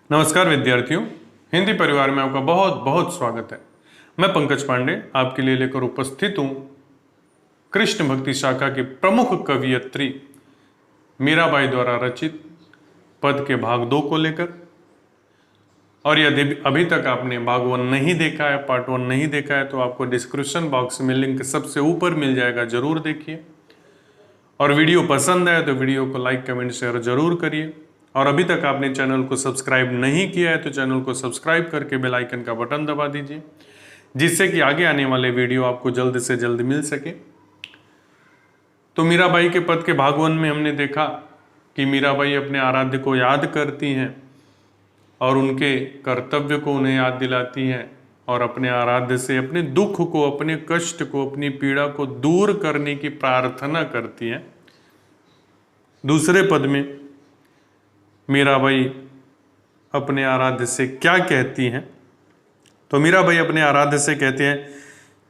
नमस्कार विद्यार्थियों, हिंदी परिवार में आपका बहुत बहुत स्वागत है। मैं पंकज पांडे आपके लिए लेकर उपस्थित हूं कृष्ण भक्ति शाखा की प्रमुख कवियत्री मीराबाई द्वारा रचित पद के भाग 2 को लेकर। और यदि अभी तक आपने भाग 1 नहीं देखा है, पार्ट 1 नहीं देखा है, तो आपको डिस्क्रिप्शन बॉक्स में लिंक सबसे ऊपर मिल जाएगा, जरूर देखिए। और वीडियो पसंद आए तो वीडियो को लाइक कमेंट शेयर जरूर करिए। और अभी तक आपने चैनल को सब्सक्राइब नहीं किया है तो चैनल को सब्सक्राइब करके बेल आइकन का बटन दबा दीजिए, जिससे कि आगे आने वाले वीडियो आपको जल्द से जल्द मिल सके। तो मीराबाई के पद के भाग 1 में हमने देखा कि मीराबाई अपने आराध्य को याद करती हैं और उनके कर्तव्य को उन्हें याद दिलाती हैं और अपने आराध्य से अपने दुख को, अपने कष्ट को, अपनी पीड़ा को दूर करने की प्रार्थना करती हैं। दूसरे पद में मीराबाई अपने आराध्य से क्या कहती हैं? तो मीराबाई अपने आराध्य से कहते हैं,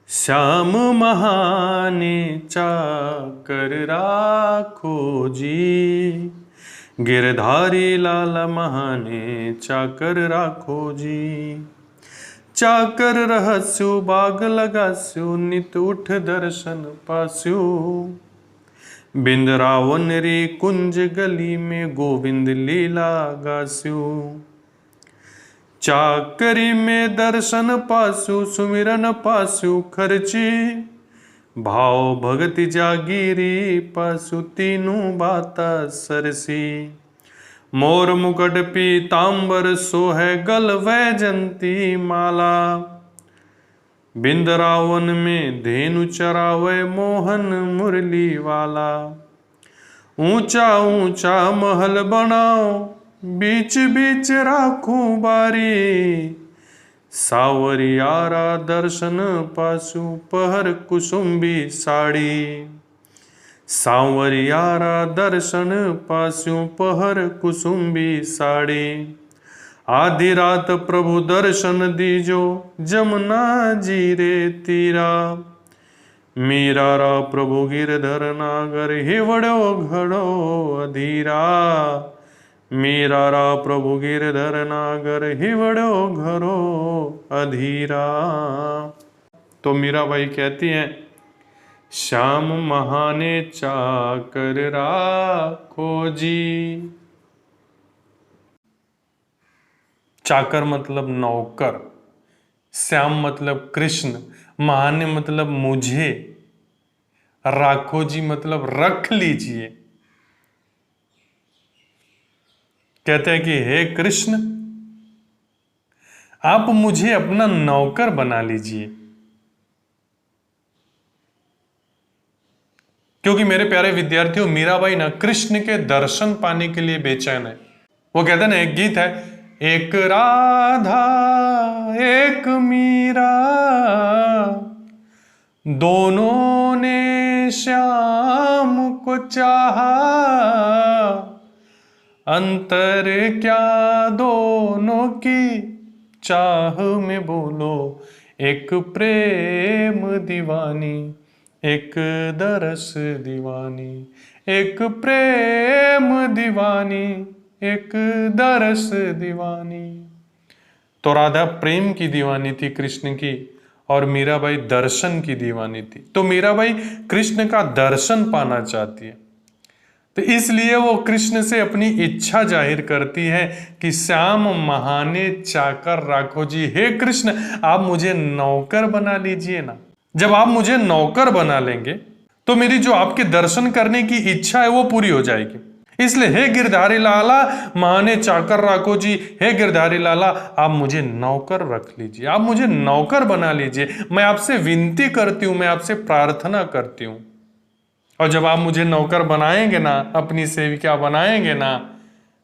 श्याम महाने चाकर राखो जी, गिरधारी लाल महाने चाकर राखो जी। चाकर रहस्यु बाग लगास्यु, नित उठ दर्शन पास्यु। बिंद्रावन रे कुंज गली में गोविंद लीला गास्यु। चाकरी में दर्शन पासु, सुमिरन पासु खर्ची। भाव भगति जागीरी पासु, तीनों बाता सरसी। मोर मुकुट पीतांबर सोहे गल वैजंती माला। बिंदरावन में धेनु चरावे मोहन मुरली वाला। ऊंचा ऊंचा महल बनाओ, बीच बीच राखूं बारी। सावरियारा दर्शन पासु, पहर कुसुम्बी साड़ी। सावरियारा दर्शन पासु, पहर कुसुम्बी साड़ी। आधी रात प्रभु दर्शन दीजो, जमुना जी रे तीरा। मीरा रा प्रभु गिरधर नागर, हिवड़ो घड़ो अधीरा। मीरा रा प्रभु गिरधर नागर, हिवड़ो घड़ो अधीरा। तो मीराबाई कहती हैं, श्याम महाने चाकर राखो जी। चाकर मतलब नौकर, श्याम मतलब कृष्ण, महाने मतलब मुझे, राखो जी मतलब रख लीजिए। कहते हैं कि हे कृष्ण, आप मुझे अपना नौकर बना लीजिए। क्योंकि मेरे प्यारे विद्यार्थियों, मीराबाई ना कृष्ण के दर्शन पाने के लिए बेचैन है। वो कहते हैं ना, एक गीत है, एक राधा एक मीरा, दोनों ने श्याम को चाहा। अंतर क्या दोनों की चाह में बोलो, एक प्रेम दीवानी एक दरस दीवानी। एक प्रेम दीवानी एक दरस दीवानी। तो राधा प्रेम की दीवानी थी कृष्ण की, और मीराबाई दर्शन की दीवानी थी। तो मीराबाई कृष्ण का दर्शन पाना चाहती है, तो इसलिए वो कृष्ण से अपनी इच्छा जाहिर करती है कि श्याम महाने चाकर राखो जी। हे कृष्ण, आप मुझे नौकर बना लीजिए ना। जब आप मुझे नौकर बना लेंगे तो मेरी जो आपके दर्शन करने की इच्छा है वो पूरी हो जाएगी। इसलिए हे गिरधारी लाला महाने चाकर राखो जी, हे गिरधारी लाला आप मुझे नौकर रख लीजिए, आप मुझे नौकर बना लीजिए। मैं आपसे विनती करती हूं, मैं आपसे प्रार्थना करती हूं। और जब आप मुझे नौकर बनाएंगे ना, अपनी सेविका बनाएंगे ना,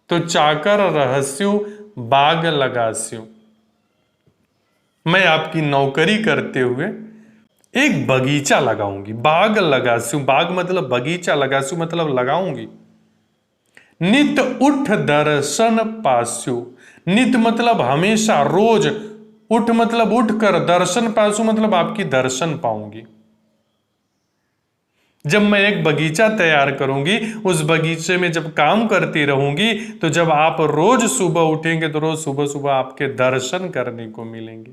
तो चाकर रहस्यु बाग लगास्यु, मैं आपकी नौकरी करते हुए एक बगीचा लगाऊंगी। बाग लगास्यु, बाग मतलब बगीचा, लगास्यु मतलब लगाऊंगी। नित उठ दर्शन पास्यु, नित मतलब हमेशा, रोज। उठ मतलब उठकर, दर्शन पास्यु मतलब आपकी दर्शन पाऊंगी। जब मैं एक बगीचा तैयार करूंगी, उस बगीचे में जब काम करती रहूंगी, तो जब आप रोज सुबह उठेंगे तो रोज सुबह सुबह आपके दर्शन करने को मिलेंगे।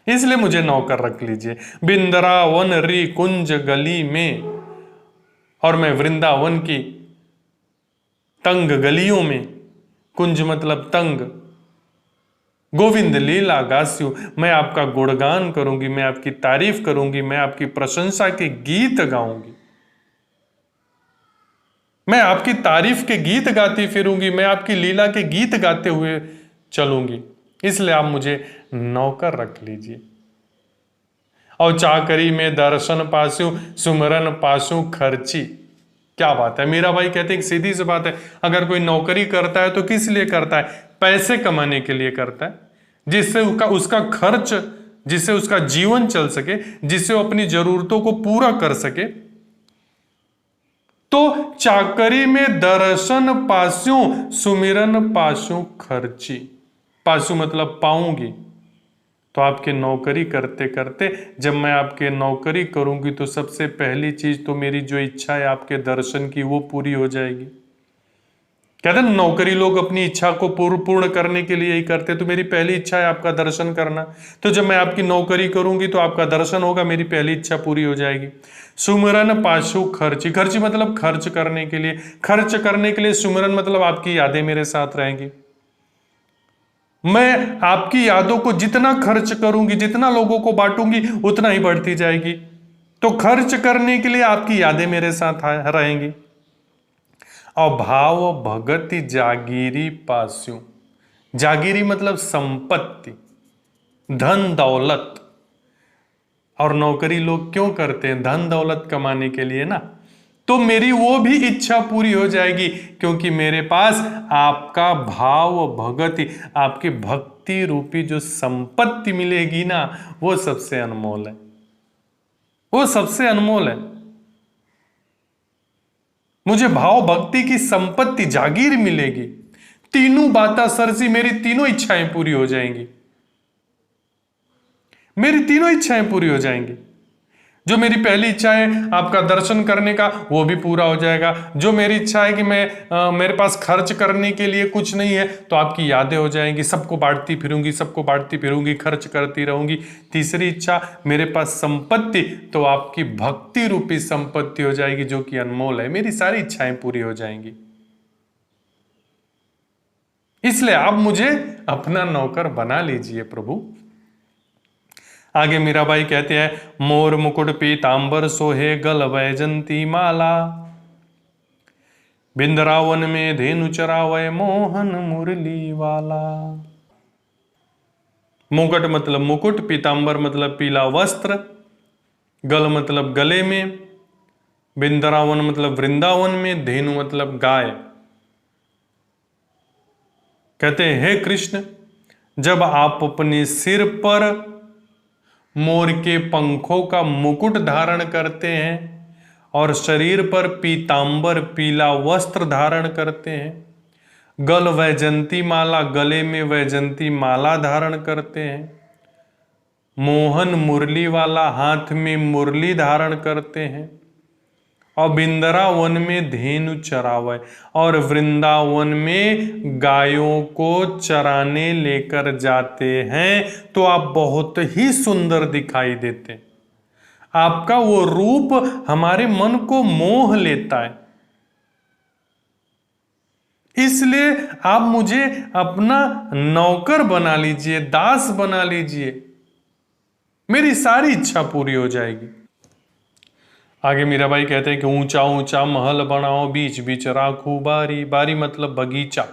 इसलिए मुझे नौकर रख लीजिए। बिंद्रावन री कुंज गली में, और मैं वृंदावन की तंग गलियों में, कुंज मतलब तंग, गोविंद लीला गास्यु, मैं आपका गुणगान करूंगी, मैं आपकी तारीफ करूंगी, मैं आपकी प्रशंसा के गीत गाऊंगी, मैं आपकी तारीफ के गीत गाती फिरूंगी, मैं आपकी लीला के गीत गाते हुए चलूंगी। इसलिए आप मुझे नौकर रख लीजिए। और चाकरी में दर्शन पासू, सुमरन पासू खर्ची। क्या बात है, मीरा भाई कहते हैं सीधी सी बात है, अगर कोई नौकरी करता है तो किस लिए करता है? पैसे कमाने के लिए करता है, जिससे उसका खर्च, जिससे उसका जीवन चल सके, जिससे वो अपनी जरूरतों को पूरा कर सके। तो चाकरी में दर्शन पास्यों, सुमिरन पासों खर्ची। पासु मतलब पाऊंगी। तो आपके नौकरी करते करते जब मैं आपके नौकरी करूंगी तो सबसे पहली चीज तो मेरी जो इच्छा है आपके दर्शन की, वो पूरी हो जाएगी। कहते हैं नौकरी लोग अपनी इच्छा को पूर्ण करने के लिए ही करते, तो मेरी पहली इच्छा है आपका दर्शन करना। तो जब मैं आपकी नौकरी करूंगी तो आपका दर्शन होगा, मेरी पहली इच्छा पूरी हो जाएगी। सुमरन पाशु खर्ची। खर्ची मतलब खर्च करने के लिए, खर्च करने के लिए। सुमरन मतलब आपकी यादें मेरे साथ रहेंगी। मैं आपकी यादों को जितना खर्च करूंगी, जितना लोगों को बांटूंगी, उतना ही बढ़ती जाएगी। तो खर्च करने के लिए आपकी यादें मेरे साथ रहेंगी। और भाव भगति जागीरी पास्यू। जागीरी मतलब संपत्ति, धन दौलत। और नौकरी लोग क्यों करते हैं? धन दौलत कमाने के लिए ना। तो मेरी वो भी इच्छा पूरी हो जाएगी, क्योंकि मेरे पास आपका भाव भगति, आपकी भक्ति रूपी जो संपत्ति मिलेगी ना, वो सबसे अनमोल है, वो सबसे अनमोल है। मुझे भाव भक्ति की संपत्ति जागीर मिलेगी। तीनों बाता सरसी, मेरी तीनों इच्छाएं पूरी हो जाएंगी, मेरी तीनों इच्छाएं पूरी हो जाएंगी। जो मेरी पहली इच्छा है आपका दर्शन करने का, वो भी पूरा हो जाएगा। जो मेरी इच्छा है कि मेरे पास खर्च करने के लिए कुछ नहीं है, तो आपकी यादें हो जाएंगी, सबको बांटती फिरूंगी, सबको बांटती फिरूंगी, खर्च करती रहूंगी। तीसरी इच्छा मेरे पास संपत्ति, तो आपकी भक्ति रूपी संपत्ति हो जाएगी, जो कि अनमोल है। मेरी सारी इच्छाएं पूरी हो जाएंगी। इसलिए आप मुझे अपना नौकर बना लीजिए प्रभु। आगे मीराबाई कहते हैं, मोर मुकुट पीतांबर सोहे गल वैजंती माला, बिंदरावन में धेनु चरावय मोहन मुरली वाला। मुकुट मतलब मुकुट, पीतांबर मतलब पीला वस्त्र, गल मतलब गले में, बिंदरावन मतलब वृंदावन में, धेनु मतलब गाय। कहते हैं, हे कृष्ण, जब आप अपने सिर पर मोर के पंखों का मुकुट धारण करते हैं और शरीर पर पीतांबर पीला वस्त्र धारण करते हैं, गल वैजंती माला, गले में वैजंती माला धारण करते हैं, मोहन मुरली वाला, हाथ में मुरली धारण करते हैं, और बिंदरावन में धेनु चरावय, और वृंदावन में गायों को चराने लेकर जाते हैं, तो आप बहुत ही सुंदर दिखाई देते हैं। आपका वो रूप हमारे मन को मोह लेता है। इसलिए आप मुझे अपना नौकर बना लीजिए, दास बना लीजिए, मेरी सारी इच्छा पूरी हो जाएगी। आगे मीराबाई कहते हैं कि ऊंचा ऊंचा महल बनाओ, बीच बीच राखू बारी। बारी मतलब बगीचा,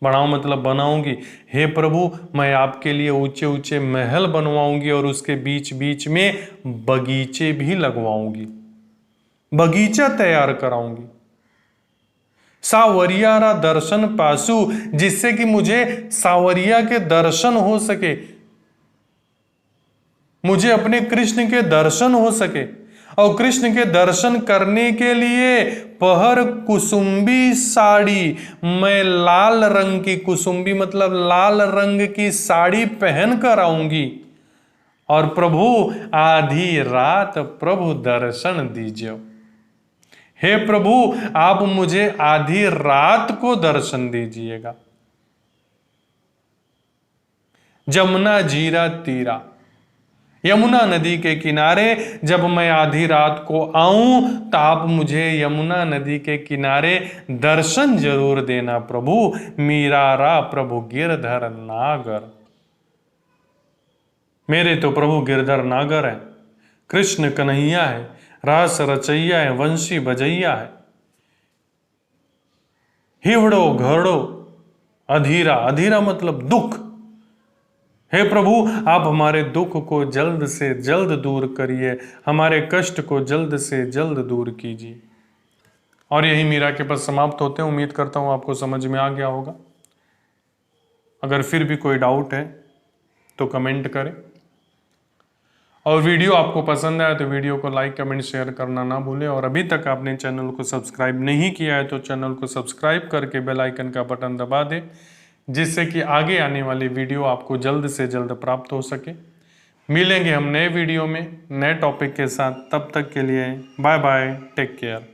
बनाओ मतलब बनाऊंगी। हे प्रभु, मैं आपके लिए ऊंचे ऊंचे महल बनवाऊंगी और उसके बीच बीच में बगीचे भी लगवाऊंगी, बगीचा तैयार कराऊंगी। सावरियारा दर्शन पासु, जिससे कि मुझे सावरिया के दर्शन हो सके, मुझे अपने कृष्ण के दर्शन हो सके। और कृष्ण के दर्शन करने के लिए पहर कुसुम्बी साड़ी, मैं लाल रंग की, कुसुम्बी मतलब लाल रंग की साड़ी पहन कर आऊंगी। और प्रभु, आधी रात प्रभु दर्शन दीजिए। हे प्रभु आप मुझे आधी रात को दर्शन दीजिएगा। जमुना जीरा तीरा, यमुना नदी के किनारे जब मैं आधी रात को आऊं तो आप मुझे यमुना नदी के किनारे दर्शन जरूर देना प्रभु। मीरारा प्रभु गिरधर नागर, मेरे तो प्रभु गिरधर नागर है, कृष्ण कन्हैया है, रास रचैया है, वंशी बजैया है। हिवड़ो घड़ो अधीरा, अधीरा मतलब दुख। हे प्रभु आप हमारे दुख को जल्द से जल्द दूर करिए, हमारे कष्ट को जल्द से जल्द दूर कीजिए। और यही मीरा के पद समाप्त होते हैं। उम्मीद करता हूं आपको समझ में आ गया होगा। अगर फिर भी कोई डाउट है तो कमेंट करें, और वीडियो आपको पसंद आया तो वीडियो को लाइक कमेंट शेयर करना ना भूलें। और अभी तक आपने चैनल को सब्सक्राइब नहीं किया है तो चैनल को सब्सक्राइब करके बेल आइकन का बटन दबा दें, जिससे कि आगे आने वाली वीडियो आपको जल्द से जल्द प्राप्त हो सके। मिलेंगे हम नए वीडियो में नए टॉपिक के साथ, तब तक के लिए बाय बाय, टेक केयर।